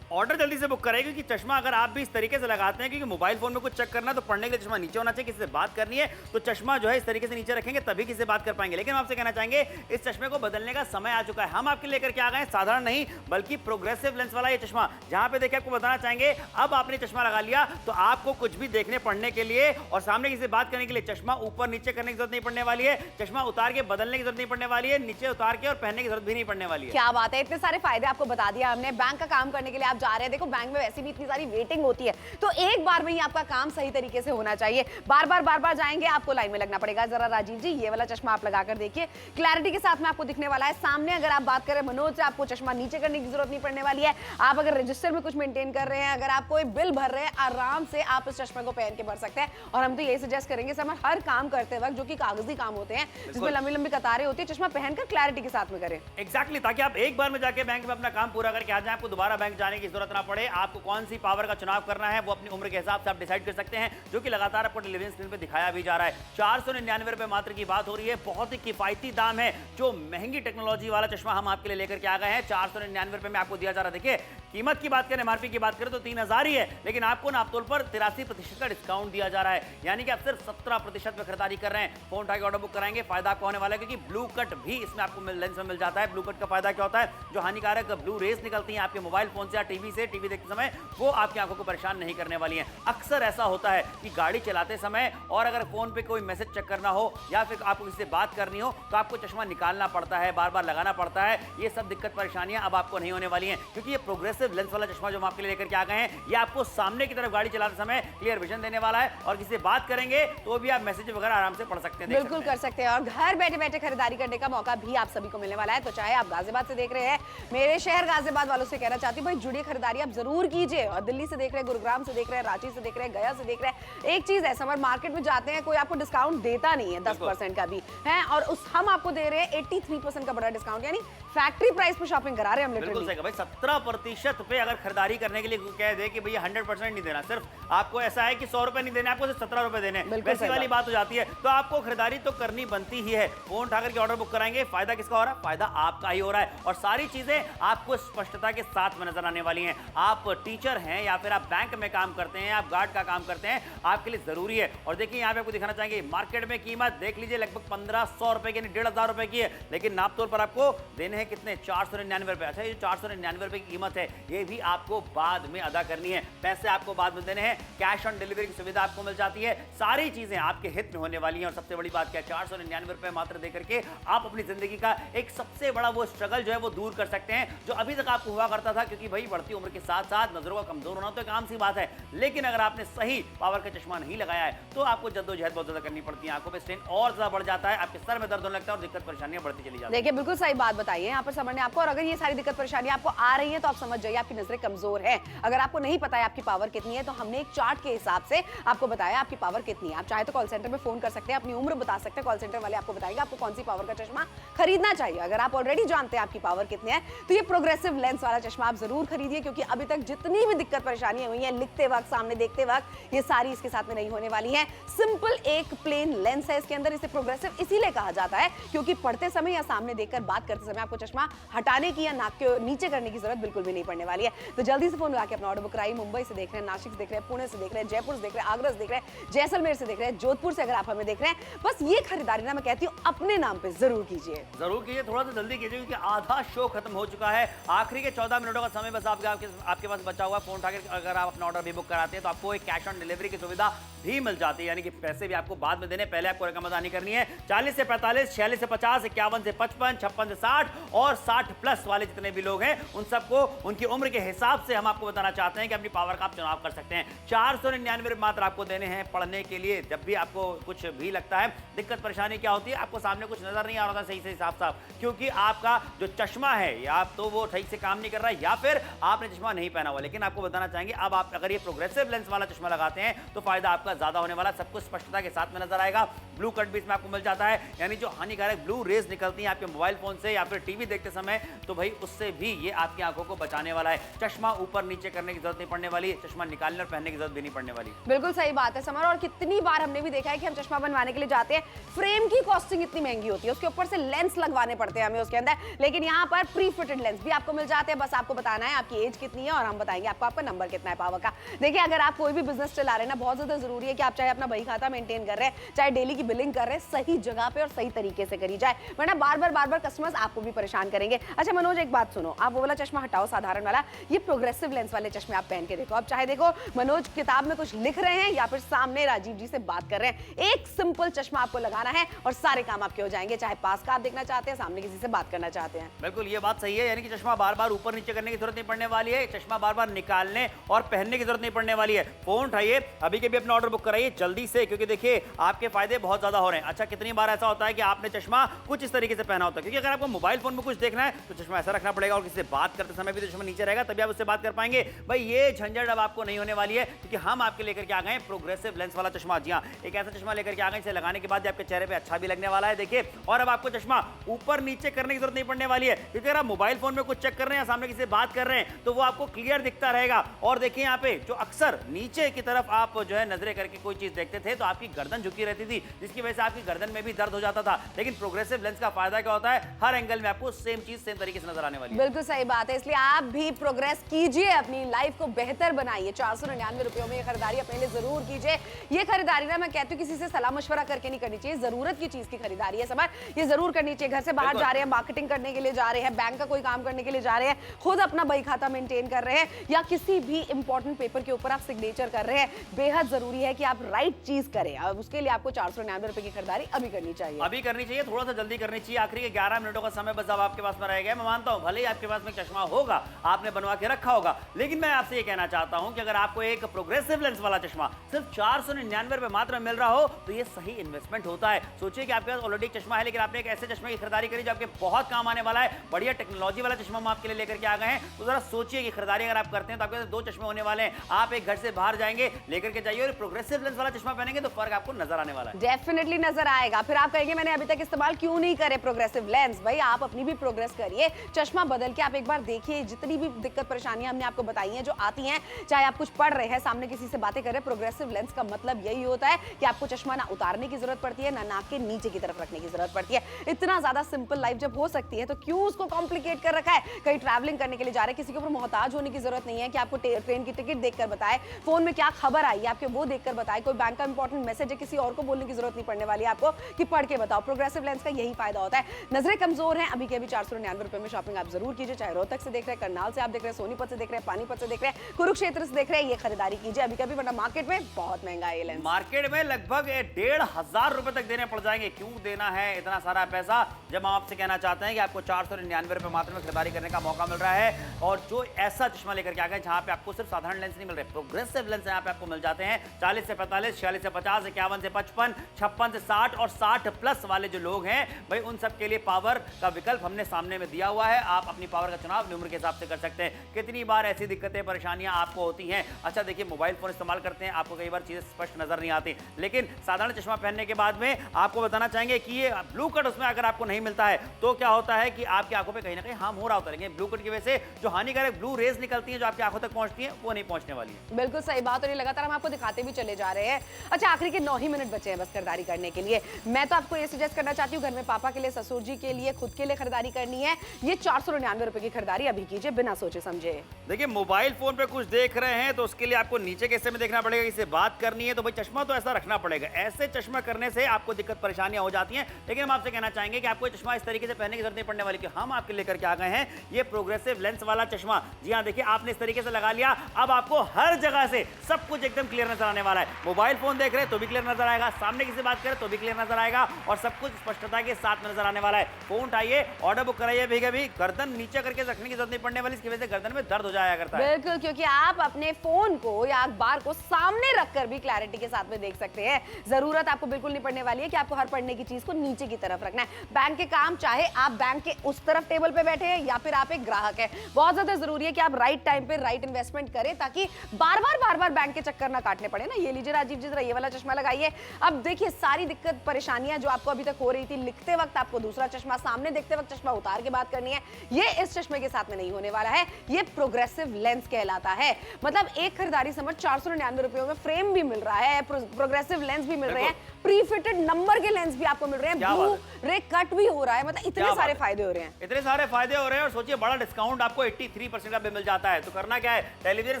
ऑर्डर जल्दी से बुक करें, क्योंकि चश्मा अगर आप भी इस तरीके से लगाते हैं, क्योंकि मोबाइल फोन में कुछ चेक करना है तो पढ़ने के लिए चश्मा नीचे होना चाहिए, किसी से बात करनी है तो चश्मा जो है इस तरीके से नीचे रखेंगे तभी किसी से बात कर पाएंगे। लेकिन हम आपसे कहना चाहेंगे इस चश्मे को बदलने का समय आ चुका है। हम आपके लेकर के आ गए साधारण नहीं बल्कि प्रोग्रेसिव लेंस वाला ये चश्मा, जहां पे देखिए आपको बताना चाहेंगे अब आपने चश्मा लगा लिया तो आपको कुछ भी देखने पढ़ने के लिए और सामने किसी से बात करने के लिए चश्मा ऊपर नीचे करने की जरूरत नहीं पड़ने वाली है, चश्मा उतार के बदलने की जरूरत नहीं पड़ने वाली है, नीचे उतार के और पहनने की जरूरत भी नहीं पड़ने वाली है। क्या बात है, इतने सारे फायदे आपको बता दिया हमने। बैंक का काम करने के लिए आप जा रहे हैं, देखो बैंक में वैसे भी इतनी सारी वेटिंग होती है, तो एक बार में ही आपका काम सही तरीके से होना चाहिए। बार बार जाएंगे आपको लाइन में लगना पड़ेगा। जरा राजीव जी ये वाला चश्मा आप लगाकर देखिए, क्लैरिटी के साथ में आपको दिखने वाला है। सामने अगर आप बात करें मनोज से, आपको चश्मा नीचे करने की जरूरत नहीं पड़ने वाली है। आप अगर रजिस्टर में कुछ मेंटेन कर रहे हैं, अगर आप कोई बिल भर रहे हैं, आराम से आप इस चश्मे को पहन के भर सकते हैं। और हम तो यही सजेस्ट करेंगे समय हर काम करते वक्त जो कि कागजी काम होते हैं, जिसमें लंबी लंबी कतारें होती है, चश्मा पहनकर क्लैरिटी के साथ में करें। एग्जैक्टली, ताकि आप एक बार में जाके बैंक में अपना काम पूरा करके आ जाए, आपको दोबारा बैंक जाने की जरूरत ना पड़े। आपको कौन सी पावर का चुनाव करना है वो अपनी उम्र के हिसाब से आप डिसाइड कर सकते हैं, जो कि लगातार आपको टेलीविजन स्क्रीन पे दिखाया भी जा रहा है। 499 रुपए मात्र की बात हो रही है, बहुत ही किफायती दाम है। जो महंगी टेक्नोलॉजी वाला चश्मा हम आपके लिए लेकर के आ गए हैं 499 रुपए में आपको दिया जा रहा है। देखिए कीमत की बात करें, एमआरपी की बात करें तो 3000 ही है, लेकिन आपको नापतोल पर 83% का डिस्काउंट दिया जा रहा है, यानी कि आप सिर्फ 17% में खरीदारी कर रहे हैं। फोन उठा के ऑर्डर बुक कराएंगे, फायदा आपको होने वाला है, क्योंकि ब्लू कट भी इसमें आपको लेंस में मिल जाता है। ब्लू कट का फायदा क्या होता है, जो हानिकारक ब्लू रेस निकलती हैं आपके मोबाइल फोन से या टीवी से, टीवी देखते समय, वो आपकी आंखों को परेशान नहीं करने वाली हैं। अक्सर ऐसा होता है कि गाड़ी चलाते समय और अगर फोन पे कोई मैसेज चेक करना हो या फिर आपको किसी से बात करनी हो तो आपको चश्मा निकालना पड़ता है, बार बार लगाना पड़ता है। ये सब दिक्कत परेशानियां अब आपको नहीं होने वाली हैं, क्योंकि ये प्रोग्रेसिव लेंस वाला चश्मा जो हम आपके लिए लेकर के आ गए हैं, ये आपको सामने की तरफ गाड़ी चलाते समय क्लियर विजन देने वाला है, और किसी से बात करेंगे तो भी आप मैसेज वगैरह आराम से पढ़ सकते हैं। बिल्कुल कर सकते हैं, और घर बैठे बैठे खरीदारी करने का मौका भी आप सभी को मिलने वाला है। तो चाहे आप गाजियाबाद से देख रहे हैं, मेरे शहर गाजियाबाद वालों से कहना चाहती हूँ भाई जुड़िए, खरीदारी आप जरूर कीजिए। और दिल्ली से देख रहे हैं, गुरुग्राम से देख रहे हैं, रांची से देख रहे हैं, गया से देख रहे हैं, एक चीज है समर मार्केट में जाते हैं कोई आपको डिस्काउंट देता नहीं है 10% का भी है, और उस हम आपको दे रहे हैं 83% का बड़ा डिस्काउंट, यानी फैक्ट्री प्राइस पे शॉपिंग करा रहे हैं हम। बिल्कुल सही कहा भाई, 17% पे अगर खरीदारी करने के लिए कह दे कि भैया 100% नहीं देना, सिर्फ आपको ऐसा है कि 100 रुपए नहीं देने, आपको सिर्फ 17 रुपए देने, वैसी वाली बात हो जाती है, तो आपको खरीदारी तो करनी बनती ही है। फोन उठाकर के ऑर्डर बुक कराएंगे, फायदा किसका हो रहा है, फायदा आपका ही हो रहा है, और सारी चीजें आपको स्पष्टता के साथ में नजर आने वाली हैं। आप टीचर हैं या फिर आप बैंक में काम करते हैं, आप गार्ड का काम करते हैं, आपके लिए जरूरी है। और देखिए यहाँ पे आपको दिखाना चाहेंगे मार्केट में कीमत देख लीजिए लगभग 1500 रुपए की, 1500 रुपए की है, लेकिन नापतोल पर आपको देने हैं कितने, 499 रुपए। अच्छा, ये 499 रुपए की कीमत है, ये भी आपको बाद में अदा करनी है, पैसे आपको बाद में देने हैं। कैश ऑन डिलीवरी की सुविधा आपको मिल जाती है, सारी चीजें आपके हित में होने वाली हैं। और सबसे बड़ी बात क्या है, 499 रुपए मात्र देकर के आप अपनी जिंदगी का एक सबसे बड़ा वो स्ट्रगल जो है वो दूर कर सकते हैं, जो अभी तक आपको हुआ करता था, क्योंकि भाई बढ़ती उम्र के साथ साथ नजरों का कमजोर होना तो एक आम सी बात है, लेकिन अगर आपने सही पावर का चश्मा नहीं लगाया है तो आपको जद्दोजहद बहुत ज्यादा करनी पड़ती है, आंखों पे स्ट्रेन और ज्यादा बढ़ जाता है, आपके सर में दर्द होने लगता है और दिक्कत परेशानियां बढ़ती चली जाती है। देखिए बिल्कुल सही बात बताइए यहाँ पर समर ने आपको, और अगर ये सारी दिक्कत परेशानियां आपको आ रही है तो आप समझ जाइए आपकी नजरें कमजोर है। अगर आपको नहीं पता है आपकी पावर कितनी है, तो हमने एक चार्ट के हिसाब से आपको बताया आपकी पावर कितनी है। आप चाहे तो कॉल सेंटर में फोन कर सकते हैं, अपनी उम्र बता सकते हैं, कॉल सेंटर वाले आपको बताएंगे आपको कौन सी पावर का चश्मा खरीदना चाहिए। अगर आप ऑलरेडी जानते हैं आपकी पावर कितनी है तो ये प्रोग्रेसिव लेंस वाला चश्मा आप जरूर खरीदिए, क्योंकि अभी तक जितनी भी दिक्कत परेशानियां हुई हैं लिखते वक्त, सामने देखते वक्त, ये सारी इसके साथ में नहीं होने वाली हैं। सिंपल एक प्लेन लेंस है इसके अंदर। इसे प्रोग्रेसिव इसीलिए कहा जाता है क्योंकि पढ़ते समय या सामने देखकर बात करते समय आपको चश्मा हटाने की या नाक के नीचे करने की जरूरत बिल्कुल भी नहीं पड़ने वाली है। तो जल्दी से फोन लगा के अपना ऑर्डर बुक कराइए। मुंबई से देख रहे हैं, नासिक से देख रहे हैं, पुणे से देख रहे हैं, जयपुर से देख रहे हैं, आगरा से देख रहे हैं, जैसलमेर से देख रहे हैं, जोधपुर से अगर आप हमें देख रहे हैं, बस ये खरीदारी ना मैं कहती हूँ अपने नाम पे जरूर कीजिए। जरूर कीजिए, थोड़ा सा जल्दी कीजिए क्योंकि आधा शो खत्म हो चुका है। आखिरी के 14 मिनटों का समय बस आपके पास बचा हुआ है। फोन उठाकर अगर आप अपना ऑर्डर भी बुक कराते हैं तो आपको एक कैश ऑन डिलीवरी की सुविधा भी मिल जाती है, यानी कि पैसे भी आपको बाद में देने, पहले आपको रकम अदा नहीं करनी है। 40 से 45, 46 से 50, 51 से 55, 56 से 60 और 60 प्लस वाले जितने भी लोग हैं उन सबको उनकी उम्र के हिसाब से हम आपको बताना चाहते हैं कि अपनी पावर का आप चुनाव कर सकते हैं। 499 मात्र आपको देने हैं पढ़ने के लिए। जब भी आपको कुछ भी लगता है, दिक्कत परेशानी क्या होती है, आपको सामने कुछ नजर नहीं आ रहा था सही से साफ, क्योंकि आपका जो चश्मा है या तो वो सही से काम नहीं कर रहा है या फिर आपने चश्मा नहीं पहना हुआ। लेकिन आपको बताना चाहेंगे अब आप अगर ये प्रोग्रेसिव लेंस वाला चश्मा लगाते हैं तो फायदा आपका ज्यादा होने वाला, सब कुछ स्पष्टता के साथ में नजर आएगा। ब्लू कट भी इसमें आपको मिल जाता है, यानी जो हानिकारक ब्लू रेज निकलती हैं आपके मोबाइल फोन से या फिर टीवी देखते समय, तो भाई उससे भी ये आपकी आंखों को बचाने वाला है। चश्मा ऊपर नीचे करने की जरूरत नहीं पड़ने वाली, चश्मा निकालने और पहनने की जरूरत भी नहीं पड़ने वाली। बिल्कुल सही बात है समर। और कितनी बार हमने भी देखा है कि हम चश्मा बनवाने के लिए जाते हैं, फ्रेम की कॉस्टिंग इतनी महंगी होती है, उसके ऊपर से लेंस लगवाने पड़ते हैं हमें उसके अंदर, लेकिन यहाँ पर प्री फिटेड लेंस भी आपको मिल जाते हैं। बस आपको बताना है आपकी एज कितनी है और हम बताएंगे आपको आपका नंबर कितना है पावर का। देखिए अगर आप कोई भी बिजनेस चला रहे हैं ना, बहुत ज्यादा जरूरी है कि आप चाहे अपना बही खाता मेंटेन कर रहे हैं, चाहे डेली की बिलिंग कर रहे हैं, सही जगह पे और सही तरीके से करी जाए, वरना बार बार कस्टमर्स आपको भी परेशान करेंगे। अच्छा मनोज एक बात सुनो, आप वो वाला चश्मा हटाओ साधारण वाला, ये प्रोग्रेसिव लेंस वाले चश्मे आप पहन के देखो। अब चाहे देखो मनोज किताब में कुछ लिख रहे हैं या फिर सामने राजीव जी से बात कर रहे हैं, एक सिंपल चश्मा आपको लगाना है और सारे काम आपके हो जाएंगे, चाहे पास का आप देखना चाहते हैं, सामने किसी से बात करना चाहते हैं। बिल्कुल ये बात सही है, यानी कि चश्मा बार बार ऊपर नीचे करने की जरूरत नहीं पड़ने वाली है, चश्मा बार बार निकालने और पहनने की जरूरत नहीं पड़ने वाली है। फोन उठाइए, अभी के भी अपना ऑर्डर बुक कराइए जल्दी से, क्योंकि देखिए आपके फायदे बहुत ज्यादा हो रहे हैं। अच्छा कितनी बार ऐसा होता है कि आपने चश्मा कुछ इस तरीके से पहना होता है, क्योंकि अगर आपको मोबाइल फोन में कुछ देखना है तो चश्मा ऐसा रखना पड़ेगा और किसी से बात करते समय भी तो चश्मा नीचे रहेगा, तभी आप उससे बात कर पाएंगे। भाई ये झंझट अब आपको नहीं होने वाली है, क्योंकि हम आपके लेकर के आ गए प्रोग्रेसिव लेंस वाला चश्मा। जी हाँ, एक ऐसा चश्मा लेकर के आ गए इसे लगाने के बाद आपके चेहरे पे अच्छा भी लगने वाला है। देखिए, और अब आपको चश्मा ऊपर नीचे करने की जरूरत नहीं पड़ने वाली है, क्योंकि अगर आप मोबाइल फोन में कुछ चेक कर रहे हैं, सामने किसी से बात कर रहे हैं, तो वो आपको क्लियर दिखता रहेगा। और देखिए यहाँ पे जो अक्सर नीचे की तरफ आप जो है नजरें करके कोई चीज देखते थे तो आपकी गर्दन झुकी रहती थी, जिसकी वजह से आपकी गर्दन में भी दर्द हो जाता था। लेकिन प्रोग्रेसिव लेंस का फायदा क्या होता है, हर एंगल में आपको सेम चीज सेम तरीके से नजर आने वाली है। बिल्कुल सही बात है, इसलिए आप भी प्रोग्रेस कीजिए, अपनी लाइफ को बेहतर बनाइए। 499 रुपयों में ये खरीदारी अपने लिए जरूर कीजिए। ये खरीदारी ना मैं कहती हूँ किसी से सलाह मशवरा करके नहीं करनी चाहिए, जरूरत की चीज की खरीदारी है समझ, ये जरूर करनी चाहिए। घर से बाहर जा रहे हैं, मार्केटिंग करने के लिए जा रहे हैं, बैंक का कोई काम करने के लिए जा रहे हैं, खुद अपना बही खाता मेंटेन कर रहे हैं, या किसी भी इंपॉर्टेंट पेपर के ऊपर आप सिग्नेचर कर रहे हैं, बेहद जरूरी है कि आप राइट चीज करें। अब उसके लिए आपको 499 रुपए की खरीदारी अभी करनी चाहिए, अभी करनी चाहिए, थोड़ा सा जल्दी करनी चाहिए। आखिरी के 11 मिनटों का समय बस अब आपके पास में रह गया। मैं मानता हूं भले ही आपके पास में चश्मा होगा, आपने बनवा के रखा होगा, लेकिन मैं आपसे ये कहना चाहता हूं कि अगर आपको एक प्रोग्रेसिव लेंस वाला चश्मा सिर्फ 499 रुपए मात्र मिल रहा हो तो ये सही इन्वेस्टमेंट होता है। सोचिए कि आपके पास ऑलरेडी चश्मा है, लेकिन आपने एक ऐसे चश्मे की खरीदारी करी जो आपके बहुत काम आने वाला है, बढ़िया टेक्नोलॉजी वाला चश्मा हम आपके लिए लेकर के आ गए हैं। तो जरा सोचिए कि खरीदारी अगर आप करते हैं तो आपके पास 2 चश्मे होने वाले हैं, आप एक घर से बाहर जाएंगे लेकर के जाइए और प्रोग्रेसिव लेंस वाला चश्मा पहनेंगे तो फर्क आपको नजर आने वाला है। डेफिनेटली नजर आएगा। फिर आप कहेंगे मैंने अभी तक इस्तेमाल क्यों नहीं करे प्रोग्रेसिव लेंस। भाई आप अपनी भी प्रोग्रेस करिए, चश्मा बदल के आप एक बार देखिए, जितनी भी दिक्कत परेशानियां हमने आपको बताई हैं जो आती हैं, चाहे आप कुछ पढ़ रहे हैं, सामने किसी से बातें कर रहे हैं, प्रोग्रेसिव लेंस का मतलब यही होता है कि आपको चश्मा ना उतारने की जरूरत पड़ती है, ना नाक के नीचे की तरफ रखने की जरूरत पड़ती है। इतना ज्यादा सिंपल लाइफ जब हो सकती है तो क्यों उसको कॉम्प्लिकेट कर रखा है। कहीं ट्रैवलिंग करने के लिए जा रहे हैं, किसी के ऊपर मोहताज होने की जरूरत नहीं है कि आपको ट्रेन की टिकट देखकर बताए, फोन में क्या खबर आई है आपके वो देखकर बताए, कोई बैंक का इंपॉर्टेंट मैसेज है किसी और को बोलने की जरूरत नहीं पड़ने वाली है आपको कि पढ़ के बताओ। प्रोग्रेसिव लेंस का यही फायदा होता है। नजरें कमजोर हैं, अभी के अभी 499 रुपए में शॉपिंग आप जरूर कीजिए, चाहे रोहतक से देख रहे हैं, करनाल से आप देख रहे हैं, सोनीपत से देख रहे हैं, पानीपत से देख रहे हैं, कुरुक्षेत्र से देख रहे हैं, ये खरीदारी कीजिए अभी कभी, वरना मार्केट में बहुत महंगा है लेंस। मार्केट में लगभग 1,500 रुपए तक देने पड़ जाएंगे। क्यों देना है इतना सारा पैसा जब हम आपसे कहना चाहते हैं कि आपको 499 रुपए मात्र में खरीदारी करने का मौका मिल रहा है। और जो ऐसा चश्मा लेकर के आ गए जहां पे आपको सिर्फ साधारण लेंस नहीं मिल रहे, प्रोग्रेसिव लेंस यहाँ पे आपको मिल जाते हैं। 40 से 45, 46 से 50, 51 से 55, 56 से 60 और 60 प्लस वाले जो लोग हैं, भाई उन सब के लिए पावर का विकल्प हमने सामने में दिया हुआ है। आप अपनी पावर का चुनाव अपनी उम्र के हिसाब से कर सकते हैं। कितनी बार ऐसी दिक्कतें परेशानियां आपको होती हैं। अच्छा देखिए देखिए मोबाइल फोन इस्तेमाल करते हैं, आपको कई बार चीजें स्पष्ट नजर नहीं आती, लेकिन साधारण चश्मा पहनने के बाद में आपको बताना चाहेंगे कि ये ब्लू कट उसमें अगर आपको नहीं मिलता है तो क्या होता है कि आपकी आंखों पे कहीं ना कहीं हार्म हो रहा होता है, लेकिन ब्लू कट की वजह से जो हानिकारक ब्लू रेज निकलती है जो आपकी आंखों तक पहुंचती है वो नहीं पहुंचने वाली है। बिल्कुल सही बात, और ये लगातार हम आपको दिखाते भी चले जा रहे हैं। अच्छा, आखिरी के 9 ही मिनट बचे हैं बस खरीदारी करने के लिए। मैं तो आपको ये सजेस्ट करना चाहती हूँ, घर में पापा के लिए, ससुर जी के लिए, खुद के लिए खरीदारी करनी है, ये 499 रुपए की खरीदारी अभी कीजिए बिना सोचे समझे। देखिए मोबाइल फोन पे कुछ देख रहे हैं तो उसके लिए आपको नीचे के हिस्से में देखना पड़ेगा, किसी बात करनी है तो भाई चश्मा तो ऐसा रखना पड़ेगा। ऐसे चश्मा करने से आपको दिक्कत परेशानियां हो जाती हैं, लेकिन हम आपसे कहना चाहेंगे कि आपको चश्मा इस तरीके से पहनने की जरूरत नहीं पड़ने वाली, कि हम आपके लेकर के आ गए हैं ये प्रोग्रेसिव लेंस वाला चश्मा। जी हाँ, देखिए आपने इस तरीके से लगा लिया, अब आपको हर जगह से सब कुछ एकदम क्लियर नजर आने वाला है। मोबाइल फोन देख रहे हैं तो भी क्लियर नजर आएगा, सामने किसी बात करें तो भी क्लियर नजर आएगा, और सब कुछ स्पष्टता के साथ नजर आने वाला है। फोन उठाइए, ऑर्डर बुक कराइए, भी गर्दन नीचे करके रखने की जरूरत नहीं पड़ने वाली, इसकी वजह से गर्दन में दर्द हो जाया करता है। बिल्कुल, क्योंकि आप अपने फोन को या अखबार को सामने रखकर भी क्लैरिटी के साथ में देख सकते हैं। जरूरत आपको बिल्कुल नहीं पड़ने वाली है कि आपको हर पढ़ने की चीज को नीचे की तरफ रखना है। बैंक के काम, चाहे आप बैंक के उस तरफ टेबल पे बैठे हैं या फिर आप एक ग्राहक है, बहुत ज्यादा जरूरी है कि आप राइट टाइम पे राइट इन्वेस्टमेंट करें, ताकि बार बार बैंक के चक्कर ना काटने पड़े ना। ये लीजिए राजीव जी, जरा ये वाला चश्मा लगाइए। अब देखिए सारी दिक्कत परेशानियां जो आपको अभी तक हो रही थी, लिखते वक्त आपको दूसरा चश्मा, सामने देखते वक्त चश्मा उतार के बात करनी है, ये इस चश्मे के साथ में नहीं होने वाला है। ये प्रोग्रेसिव लेंस कहलाता है। मतलब एक खरीदारी समझ 499 रुपयों में फ्रेम भी मिल रहा है, प्रोग्रेसिव लेंस भी मिल रहे हैं, प्री फिटेड नंबर के लेंस भी आपको मिल रहे हैं, ब्लू रे कट भी हो रहा है। मतलब इतने सारे फायदे हो रहे हैं, इतने सारे फायदे हो रहे हैं, और सोचिए बड़ा डिस्काउंट आपको 83% का भी मिल जाता है। तो करना क्या है, टेलीविजन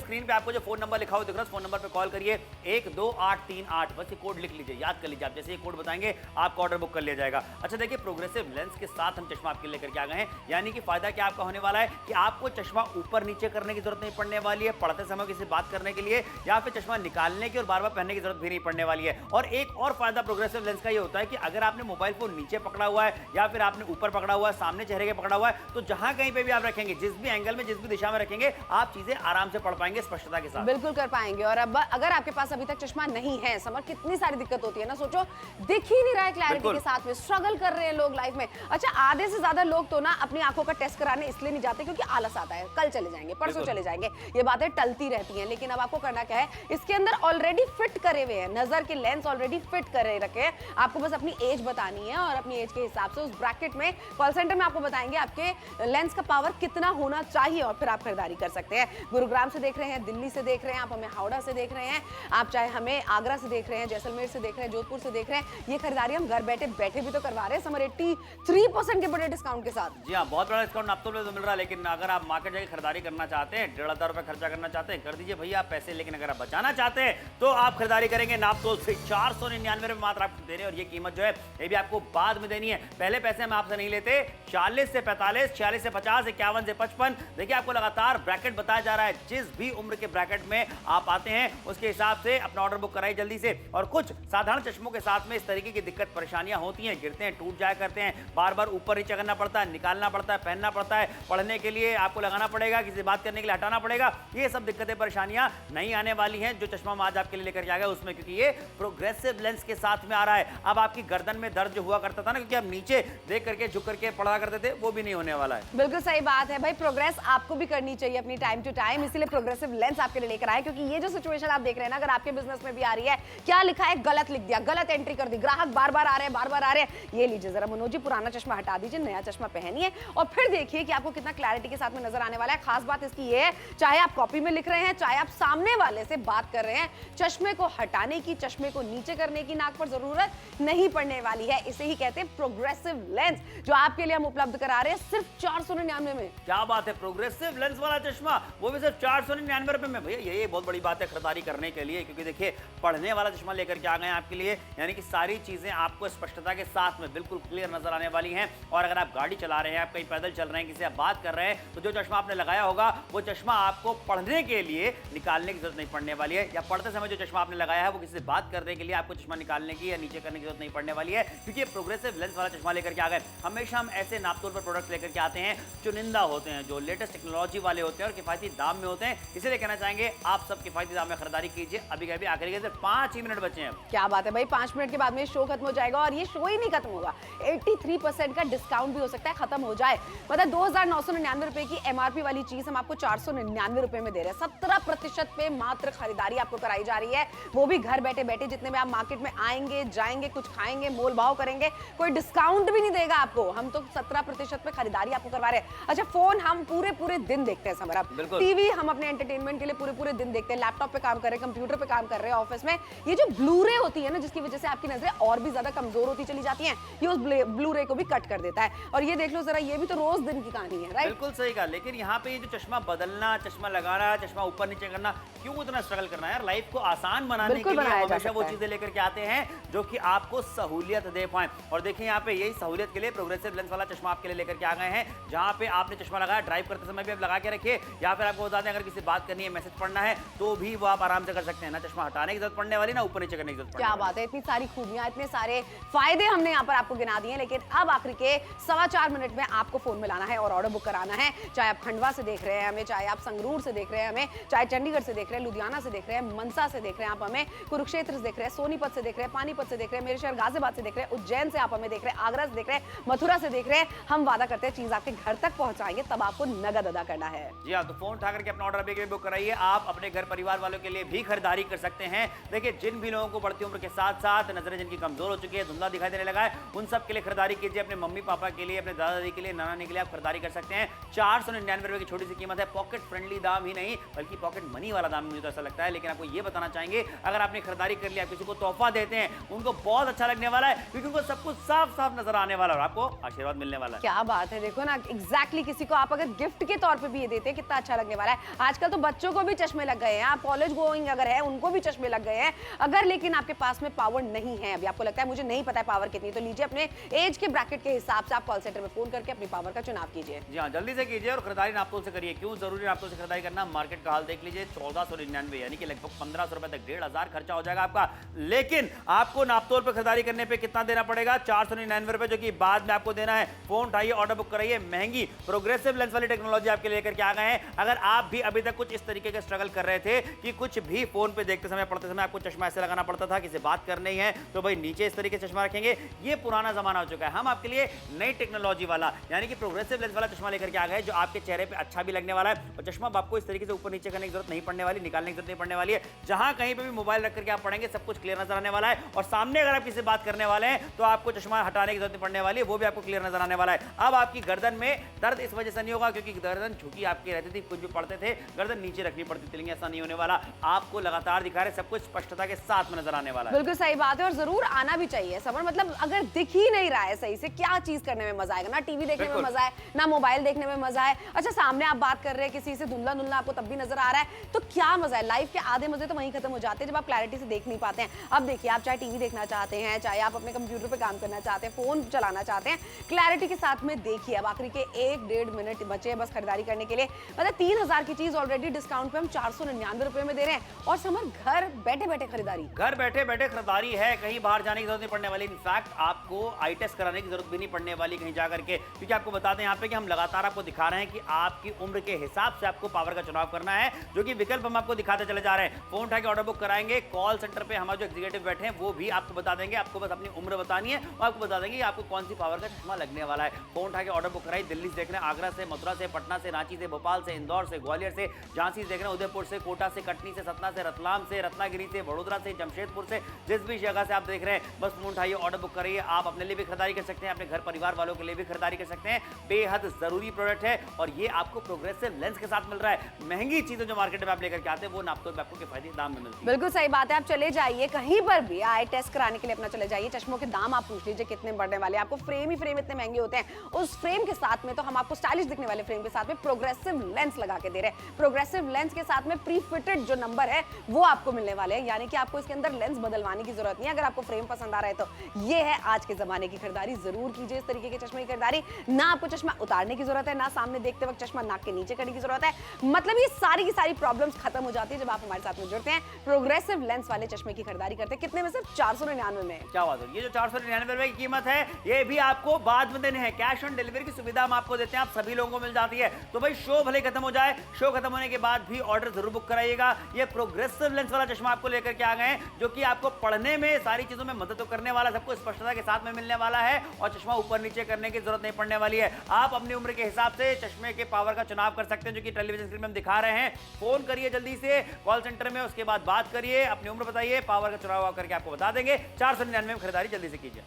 स्क्रीन पे आपको जो फोन नंबर लिखा हुआ दिख रहा है, फोन नंबर पे कॉल करिए 12838, बस ये कोड लिख लीजिए, याद कर लीजिए। आप जैसे ये कोड बताएंगे आपका ऑर्डर बुक कर लिया जाएगा। अच्छा देखिए, प्रोग्रेसिव लेंस के साथ हम चश्मा आपके लेकर के आ गए हैं, यानी कि फायदा क्या आपका होने वाला है कि आपको चश्मा ऊपर नीचे करने की जरूरत नहीं पड़ने वाली है, पढ़ते समय किसी बात करने के लिए, या फिर चश्मा निकालने की और बार बार पहनने की जरूरत भी नहीं पड़ने वाली है। और एक और फायदा प्रोग्रेसिव लेंस का ये होता है कि अगर आपने मोबाइल फोन नीचे पकड़ा हुआ है या फिर आपने ऊपर पकड़ा हुआ है, सामने चेहरे के पकड़ा हुआ है, तो जहां कहीं पे भी आप रखेंगे, जिस भी एंगल में, जिस भी दिशा में रखेंगे, आप चीजें आराम से पढ़ पाएंगे स्पष्टता के साथ। बिल्कुल कर पाएंगे। और अब अगर आपके पास अभी तक चश्मा नहीं है, समझ कितनी सारी दिक्कत होती है ना, सोचो दिख ही नहीं रहा है क्लैरिटी के साथ में, स्ट्रगल कर रहे हैं लोग लाइफ में। अच्छा, आधे से ज्यादा लोग तो ना अपनी आंखों का टेस्ट कराने इसलिए नहीं जाते क्योंकि आलस आता है, कल चले जाएंगे, परसों चले जाएंगे, ये बातें टलती रहती हैं। लेकिन अब आपको करना क्या है, इसके अंदर ऑलरेडी फिट करे हुए हैं, नजर के लेंस ऑलरेडी फिट करे रखे हैं। आपको बस अपनी एज बतानी है और अपनी एज के हिसाब से उस ब्रैकेट में कॉल सेंटर में आपको बताएंगे आपके लेंस का पावर कितना होना चाहिए, और फिर आप खरीदारी कर सकते हैं। गुरुग्राम से देख रहे हैं, दिल्ली से देख रहे हैं, आप हमें हावड़ा से देख रहे हैं, आप चाहे हमें आगरा से देख रहे हैं, जैसलमेर से देख रहे हैं, जोधपुर से देख रहे हैं, ये खरीदारी हम घर बैठे बैठे भी तो करवा रहे हैं समर 83% के बड़े डिस्काउंट के साथ। जी हाँ, बहुत बड़ा डिस्काउंट आप तो मिल रहा है, लेकिन अगर आप मार्केट जाके खरीदारी करना चाहते हैं, 1500 रुपए खर्चा करना चाहते हैं, कर दीजिए भैया पैसे, लेकिन अगर आप बचाना चाहते हैं तो आप खरीदारी करेंगे नापतोल से 499 रुपए मात्र आपको दे रहे हैं। और ये कीमत जो है ये भी आपको बाद में देनी है, पहले पैसे हम आपसे नहीं लेते। 40 से 45, 46 से 50, 51 से 55, देखिए आपको लगातार ब्रैकेट बताया जा रहा है, जिस भी उम्र के ब्रैकेट में आप आते हैं उसके हिसाब से अपना ऑर्डर बुक कराइए जल्दी से। और कुछ साधारण चश्मों के साथ में इस तरीके की दिक्कत परेशानियां होती हैं, गिरते हैं, टूट जाया करते हैं, बार बार ऊपर नीचे करना पड़ता है, निकालना पड़ता है, पहनना पड़ता है, पढ़ने के लिए आपको लगाना पड़ेगा, किसी बात करने के लिए हटाना पड़ेगा। ये सब दिक्कतें परेशानियां नहीं आने वाली हैं जो चश्मा हम आज आपके लिए लेकर के आ गए उसमें, क्योंकि ये प्रोग्रेसिव लेंस के साथ में आ रहा है। अब आपकी गर्दन में दर्द जो हुआ करता था ना, क्योंकि आप नीचे देख करके झुक करके पढ़ा करते थे, वो भी नहीं होने वाला है। बिल्कुल सही बात है भाई, प्रोग्रेस आपको भी करनी चाहिए अपनी टाइम टू टाइम, इसीलिए प्रोग्रेसिव लेंस आपके लिए लेकर आए। क्योंकि ये जो सिचुएशन आप देख रहे हैं ना, अगर आपके बिजनेस में भी आ रही है, क्या लिखा है गलत लिख दिया, गलत एंट्री कर दी, ग्राहक बार बार आ रहे हैं, बार बार आ रहे हैं, ये लीजिए जरा मनोज जी, पुराना चश्मा हटा दीजिए, नया चश्मा पहनिए और फिर देखिए कि आपको कितना क्लैरिटी के साथ में नजर आने वाला है। खास बात इसकी ये है, चाहे आप कॉपी में लिख रहे हैं, चाहे आप सामने वाले से बात कर रहे हैं, चश्मे को हटाने की, चश्मे को नीचे करने की नाक पर जरूरत नहीं पड़ने वाली है। इसे ही कहते हैं प्रोग्रेसिव लेंस, जो आपके लिए हम उपलब्ध करा रहे हैं सिर्फ 499 में। क्या बात है, प्रोग्रेसिव लेंस वाला चश्मा वो भी सिर्फ 499 रुपए में। भैया ये बहुत बड़ी बात है खरीदारी करने के लिए, क्योंकि देखिए पढ़ने वाला चश्मा लेकर के आ गए हैं आपके लिए, यानी कि सारी चीजें आपको स्पष्टता के साथ में बिल्कुल क्लियर नजर आने वाली हैं। और अगर आप गाड़ी चला रहे हैं, आप कहीं पैदल चल रहे हैं, किसी से आप बात कर रहे हैं, तो जो चश्मा आपने लगाया होगा वो चश्मा आपको पढ़ने के लिए निकालने की जरूरत नहीं पड़ने वाली है, या पढ़ते समय जो चश्मा आपने लगाया है वो किसी से बात करने के लिए आपको चश्मा निकाल निकालने की या नीचे करने की जरूरत नहीं पड़ने वाली है, क्योंकि ये प्रोग्रेसिव लेंस वाला चश्मा लेकर के आ गए। हमेशा हम ऐसे नापतोल पर प्रोडक्ट्स लेकर के आते हैं चुनिंदा होते हैं, जो लेटेस्ट टेक्नोलॉजी वाले होते हैं और किफायती दाम में होते हैं। इसलिए कहना चाहेंगे आप सब किफायती दाम में खरीदारी कीजिए। अभी कभी आखिरी के सिर्फ 5 ही मिनट बचे हैं। क्या बात है भाई, 5 मिनट के बाद में शो खत्म हो जाएगा और ये शो ही नहीं खत्म होगा, 83% का डिस्काउंट भी हो सकता है खत्म हो जाए। मतलब 2,999 रुपए की एमआरपी वाली चीज हम आपको 499 रुपए में दे रहे हैं। 17% पे मात्र खरीदारी आपको कराई जा रही है, वो भी घर बैठे बैठे। जितने में आप मार्केट में आएंगे जाएंगे कुछ खाएंगे मोल भाव करेंगे, कोई डिस्काउंट भी नहीं देगा आपको। हम तो 17% पे खरीदारी आपको करवा रहे हैं। अच्छा, फोन हम पूरे पूरे दिन देखते हैं समर, टीवी हम अपने एंटरटेनमेंट के लिए पूरे पूरे दिन देखते हैं, लैपटॉप पे काम कर रहे हैं, कंप्यूटर पे काम कर रहे हैं, ऑफिस में। ये जो ब्लू रे होती है ना, जिसकी वजह से आपकी नजरें और भी ज्यादा कमजोर होती चली जाती हैं, ये उस ब्लू रे को भी कट कर देता है। और ये देख लो जरा, ये भी तो रोज दिन की कहानी है, राइट? बिल्कुल सही कहा। लेकिन यहाँ पे ये जो चश्मा बदलना, चश्मा लगाना, चश्मा ऊपर नीचे करना, क्यों इतना स्ट्रगल करना है यार? लाइफ को आसान बनाने के लिए हमेशा वो चीजें लेकर के आते हैं जो कि आपको सहूलियत दे पाए। और देखिए यहाँ पे यही सहूलियत के लिए प्रोग्रेसिव लेंस वाला चश्मा आपके लिए लेकर के आ गए हैं, जहाँ पे आपने चश्मा लगाया, ड्राइव करते समय भी आप लगा के रखिए, या फिर आपको बता दें अगर किसी बात करनी है, मैसेज पढ़ना है, तो भी वो आप आराम से कर सकते हैं। ना चश्मा हटाने की जरूरत पड़ने वाली, ना ऊपर नीचे करने की जरूरत पड़ने वाली। क्या बात है, इतनी सारी खूबियां, इतने सारे फायदे हमने यहाँ पर आपको गिना दिए। लेकिन अब आखिर के 4.25 मिनट में आपको फोन मिलाना है और ऑर्डर बुक कराना है। चाहे आप खंडवा से देख रहे हैं हमें, चाहे आप संगरूर से देख रहे हैं हमें, चाहे चंडीगढ़ से देख रहे हैं, लुधियाना से देख रहे हैं, मनसा से देख रहे हैं आप हमें, कुरुक्षेत्र से देख रहे हैं, सोनीपत से देख रहे हैं, पानीपत से देख रहे हैं, मेरे शहर गाजियाबाद से देख रहे हैं, उज्जैन से आप हमें देख रहे हैं, आगरा से देख रहे हैं, मथुरा से देख रहे हैं। हम वादा करते हैं चीज आपके घर तक पहुंचाएंगे, तब आपको नगद अदा करना है। जी हाँ, तो फोन उठा करके अपना ऑर्डर अभी बुक कराइए। आप अपने घर परिवार वालों के लिए भी खरीदारी कर सकते हैं। देखिए, जिन भी लोगों को बढ़ती उम्र के साथ साथ नजरें जिनकी कमजोर हो चुकी है, धुंधला दिखाई देने लगा है, उन सब के लिए खरीदारी कीजिए। अपने मम्मी पापा के लिए, अपने दादा दादी के लिए, नाना नानी के लिए आप खरीदारी कर सकते हैं। 499 रुपए की छोटी सी कीमत है। पॉकेट फ्रेंडली दाम ही नहीं बल्कि पॉकेट मनी वाला दाम, मुझे तो ऐसा लगता है। लेकिन आपको ये बताना चाहेंगे, अगर आपने खरीदारी कर लिया, किसी को तोहफा देते हैं, उनको बहुत अच्छा लगने वाला है, क्योंकि उनको सब कुछ साफ साफ नजर आने वाला है और आपको आशीर्वाद मिलने वाला है। क्या बात है, देखो ना, एग्जैक्टली किसी को आप अगर गिफ्ट के तौर पे भी ये देते हैं, कितना अच्छा लगने वाला है। आजकल तो बच्चों को भी चश्मे लग गए हैं, आप कॉलेज गोइंग अगर है उनको भी चश्मे लग गए हैं। अगर लेकिन आपके पास में पावर नहीं है, अभी आपको लगता है मुझे नहीं पता है पावर कितनी, तो लीजिए अपने एज के ब्रैकेट के हिसाब से आप कॉल सेंटर में फोन करके अपनी पावर का चुनाव कीजिए। जी हाँ, जल्दी से कीजिए और खरीदारी नापतोल से करिए। क्यों जरूरी नापतोल से खरीदारी करना? मार्केट का हाल देख लीजिए, 1499 यानी कि लगभग 1500 रुपए तक 1500 खर्चा हो जाएगा आपका। लेकिन आपको नापतोल पर खरीदारी करने पे कितना देना पड़ेगा? 499 रुपए, जो कि बाद में आपको देना है। फोन उठाइए, ऑर्डर बुक कराइए। महंगी प्रोग्रेसिव लेंस वाली टेक्नोलॉजी आपके लेकर के आ गए हैं। अगर आप भी अभी तक कुछ इस तरीके के स्ट्रगल कर रहे थे कि कुछ भी फोन पे देखते समय, पढ़ते समय आपको चश्मा ऐसे लगाना पड़ता था, किसी बात करनी है तो भाई नीचे इस तरीके से चश्मा रखेंगे, ये पुराना जमाना हो चुका है। हम आपके लिए नई टेक्नोलॉजी वाला यानी कि प्रोग्रेसिव लेंस वाला चश्मा लेकर के आ गए, जो आपके चेहरे पे अच्छा भी लगने वाला है और चश्मा आपको इस तरीके से ऊपर नीचे करने की जरूरत नहीं पड़ने वाली, निकालने की जरूरत नहीं पड़ने वाली है। जहां कहीं पे भी मोबाइल रख करके आप पढ़ेंगे, सब कुछ क्लियर नजर आने वाला है। और सामने अगर आप किसी बात करने वाले हैं तो आपको चश्मा हटाने की जरूरत नहीं पड़ने वाली है, वो भी आपको क्लियर नजर आने वाला है। अब आपकी गर्दन में दर्द इस वजह से नहीं होगा क्योंकि गर्दन झुकी आपकी रहती थी, कुछ भी पढ़ते थे गर्दन नीचे रखनी पड़ती थी, लेकिन ऐसा नहीं होने वाला। आपको लगातार दिखा रहे, सब कुछ स्पष्टता के साथ में नजर आने वाला है। बिल्कुल सही बात है, और जरूर आना भी चाहिए समर। मतलब अगर दिख ही नहीं रहा है सही से, क्या चीज करने में मजा आएगा? ना टीवी देखने में मजा है, ना मोबाइल देखने में मजा है। अच्छा, सामने आप बात कर रहे हैं किसी से, धुंधला धुंधला आपको तब भी नजर आ रहा है, तो क्या मजा है? लाइफ के आधे मजे तो वहीं खत्म हो जाते हैं जब आप क्लैरिटी से देख नहीं पाते हैं। अब देखिए, आप चाहे टीवी देखना चाहते हैं, चाहे आप अपने कंप्यूटर पे काम करना चाहते हैं, फोन चलाना चाहते हैं, क्लैरिटी के साथ में देखिए। अब आखिरी के 1-1.5 मिनट बचे हैं बस खरीदारी करने के लिए। मतलब 3000 की चीज ऑलरेडी डिस्काउंट पे हम 499 रुपए में दे रहे हैं। और समर, घर बैठे बैठे खरीदारी, घर बैठे बैठे खरीदारी है, कहीं बाहर जाने की जरूरत नहीं पड़ने वाली। इनफैक्ट आपको आई टेस्ट कराने की जरूरत भी नहीं पड़ने वाली कहीं जाकर के, क्योंकि आपको बताते हैं यहाँ पे कि हम लगातार आपको दिखा रहे हैं कि आपकी उम्र के हिसाब से आपको पावर का चुनाव करना है, जो कि विकल्प हम आपको दिखाते चले जा रहे हैं। फोन उठा के ऑर्डर बुक कराएंगे, कॉल सेंटर पे हमारे जो एग्जीक्यूटिव बैठे हैं वो भी आपको बता देंगे। आपको बस अपनी उम्र बतानी है और आपको बता देंगे आपको कौन सी पावर का चश्मा लगने वाला है। फोन उठा के ऑर्डर बुक कराइए। दिल्ली से देख रहे हैं, आगरा से, मथुरा से, पटना से, रांची से, भोपाल से, इंदौर से, ग्वालियर से, झांसी से देख रहे हैं, उदयपुर से, कोटा से, कटनी से, सतना से, रतलाम से, रत्नागिरी से, वडोदरा से, जमशेदपुर से, जिस भी जगह से आप देख रहे हैं, बस फोन उठाइए, ऑर्डर बुक करिए। आप अपने लिए भी खरीदारी कर सकते हैं, अपने घर परिवार वालों के लिए भी खरीदारी कर सकते हैं। बेहद जरूरी प्रोडक्ट है और ये आपको प्रोग्रेसिव लेंस के साथ मिल रहा है। महंगी चीजें जो मार्केट में आप लेकर के आते हैं वो नापतोल पे आपको किफायती दाम में मिलती है। बिल्कुल सही बात है। आप चले जाइए कहीं पर भी, आई टेस्ट कराने के लिए अपना चले जाइए। चश्मों के दाम आप पूछ लीजिए कितने बढ़ने वाले हैं। आपको फ्रेम ही फ्रेम इतने महंगे होते हैं, उस फ्रेम के साथ में तो हम आपको स्टाइलिश दिखने वाले फ्रेम के साथ में प्रोग्रेसिव लेंस लगा के दे रहे हैं। प्रोग्रेसिव लेंस के साथ में प्री फिटेड जो नंबर है वो आपको मिलने वाले हैं, यानी कि आपको इसके अंदर लेंस बदलवाने की जरूरत नहीं है। अगर आपको फ्रेम पसंद आ रहा है तो ये है आज के जमाने की खरीदारी। जरूर कीजिए इस तरीके के चश्मे की खरीदारी। ना आपको चश्मा उतारने की जरूरत है, ना सामने देखते वक्त चश्मा नाक के नीचे करने की जरूरत है। मतलब ये सारी की सारी प्रॉब्लम्स खत्म हो जाती है जब आप हमारे साथ में जुड़ते हैं, प्रोग्रेसिव लेंस वाले चश्मे की खरीदारी करते हैं। कितने में सिर्फ 499 में। क्या बात है, ये जो 499 रुपए की कीमत है ये भी आपको बाद में देने हैं। कैश ऑन डिलीवरी की सुविधा हम आपको देते हैं, आप सभी लोगों को मिल जाती है। तो भाई शो भले खत्म हो जाए, शो खत्म होने के बाद भी ऑर्डर जरूर बुक कराइएगा। ये प्रोग्रेसिव लेंस वाला चश्मा आपको लेकर के आ गए हैं, जो कि आपको पढ़ने में सारी चीजों में मदद तो करने वाला, सबको स्पष्टता के साथ में मिलने वाला है और चश्मा ऊपर नीचे करने की जरूरत नहीं पड़ने वाली है। आप अपनी उम्र के हिसाब से चश्मे के पावर का चुनाव कर सकते हैं, जो कि टेलीविजन स्क्रीन में हम दिखा रहे हैं। फोन करिए जल्दी से कॉल सेंटर में, उसके बाद बात करिए, अपनी उम्र बताइए, पावर का चुनाव करके आपको बता देंगे। 499 में खरीदारी जल्दी से कीजिए।